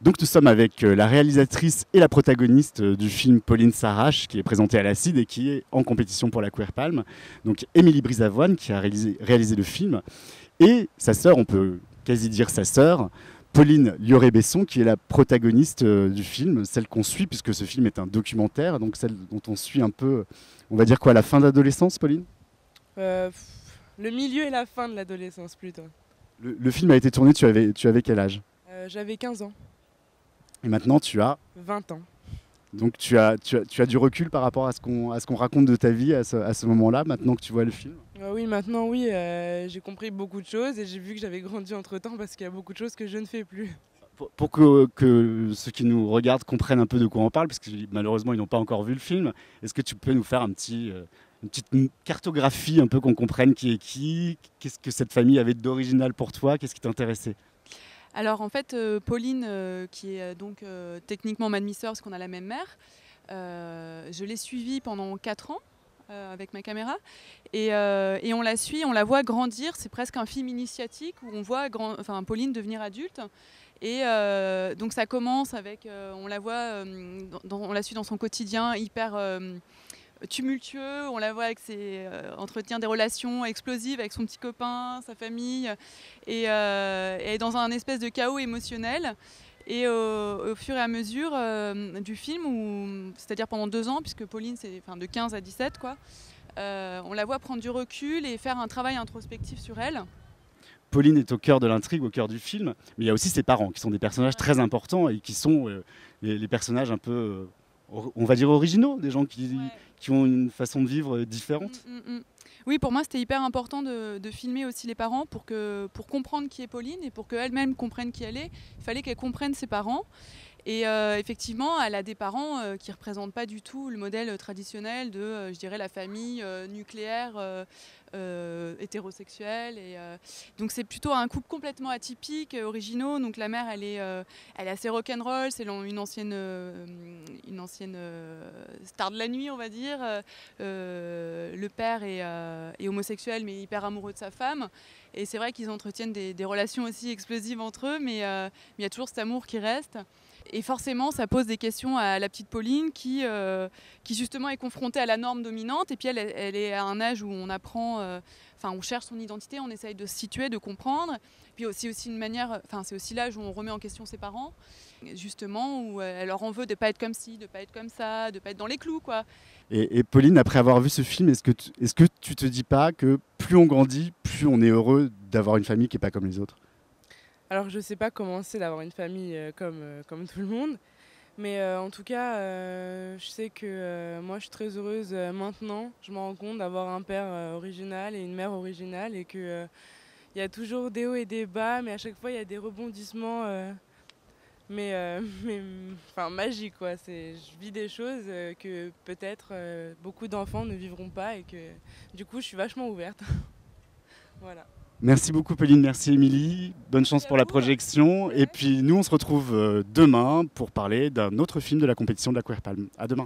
Donc nous sommes avec la réalisatrice et la protagoniste du film Pauline s'arrache, qui est présentée à la CID et qui est en compétition pour la Queer Palm. Donc Émilie Brisavoine qui a réalisé le film, et sa sœur, on peut quasi dire sa sœur, Pauline Lioré-Besson, qui est la protagoniste du film, celle qu'on suit, puisque ce film est un documentaire, donc celle dont on suit un peu, on va dire quoi, la fin d'adolescence, Pauline? Le milieu et la fin de l'adolescence plutôt. Le film a été tourné, tu avais quel âge? J'avais 15 ans. Et maintenant tu as 20 ans. Donc tu as du recul par rapport à ce qu'on raconte de ta vie à ce moment-là, maintenant que tu vois le film? Oui, maintenant oui, j'ai compris beaucoup de choses et j'ai vu que j'avais grandi entre-temps parce qu'il y a beaucoup de choses que je ne fais plus. Pour que ceux qui nous regardent comprennent un peu de quoi on parle, parce que malheureusement ils n'ont pas encore vu le film, est-ce que tu peux nous faire une petite cartographie, un peu qu'on comprenne qui est qui, qu'est-ce que cette famille avait d'original pour toi, qu'est-ce qui t'intéressait? Alors en fait, Pauline, qui est donc techniquement ma demi-sœur parce qu'on a la même mère, je l'ai suivie pendant 4 ans avec ma caméra et on la suit, on la voit grandir. C'est presque un film initiatique où on voit Pauline devenir adulte. Et donc ça commence avec, on la voit, on la suit dans son quotidien hyper tumultueux, on la voit avec ses entretiens des relations explosives avec son petit copain, sa famille, et dans un espèce de chaos émotionnel. Et au fur et à mesure du film, c'est-à-dire pendant 2 ans, puisque Pauline c'est de 15 à 17, quoi, on la voit prendre du recul et faire un travail introspectif sur elle. Pauline est au cœur de l'intrigue, au cœur du film, mais il y a aussi ses parents qui sont des personnages très importants et qui sont les personnages un peu, on va dire, originaux, des gens qui ont une façon de vivre différente. Oui, pour moi c'était hyper important de filmer aussi les parents pour comprendre qui est Pauline et pour qu'elle-même comprenne qui elle est. Il fallait qu'elle comprenne ses parents. Et effectivement, elle a des parents qui ne représentent pas du tout le modèle traditionnel de, je dirais, la famille nucléaire, hétérosexuelle. Et, donc c'est plutôt un couple complètement atypique, originaux. Donc la mère, elle est assez rock'n'roll, c'est une ancienne star de la nuit, on va dire. Le père est homosexuel, mais hyper amoureux de sa femme. Et c'est vrai qu'ils entretiennent des relations aussi explosives entre eux, mais il y a toujours cet amour qui reste. Et forcément, ça pose des questions à la petite Pauline qui justement est confrontée à la norme dominante. Et puis elle est à un âge où on apprend, on cherche son identité, on essaye de se situer, de comprendre. Puis c'est aussi une manière, c'est aussi l'âge où on remet en question ses parents, justement, où elle leur en veut de ne pas être comme ci, de ne pas être comme ça, de ne pas être dans les clous, quoi. Et Pauline, après avoir vu ce film, est-ce que tu te dis pas que plus on grandit, plus on est heureux d'avoir une famille qui n'est pas comme les autres? Alors je sais pas comment c'est d'avoir une famille comme tout le monde, mais en tout cas je sais que moi je suis très heureuse maintenant. Je me rends compte d'avoir un père original et une mère originale et qu'il y a toujours des hauts et des bas, mais à chaque fois il y a des rebondissements magiques, quoi. Je vis des choses que peut-être beaucoup d'enfants ne vivront pas et que du coup je suis vachement ouverte. Voilà. Merci beaucoup Pauline, merci Émilie, bonne chance pour la projection. Et puis nous on se retrouve demain pour parler d'un autre film de la compétition de la Queer Palm. À demain.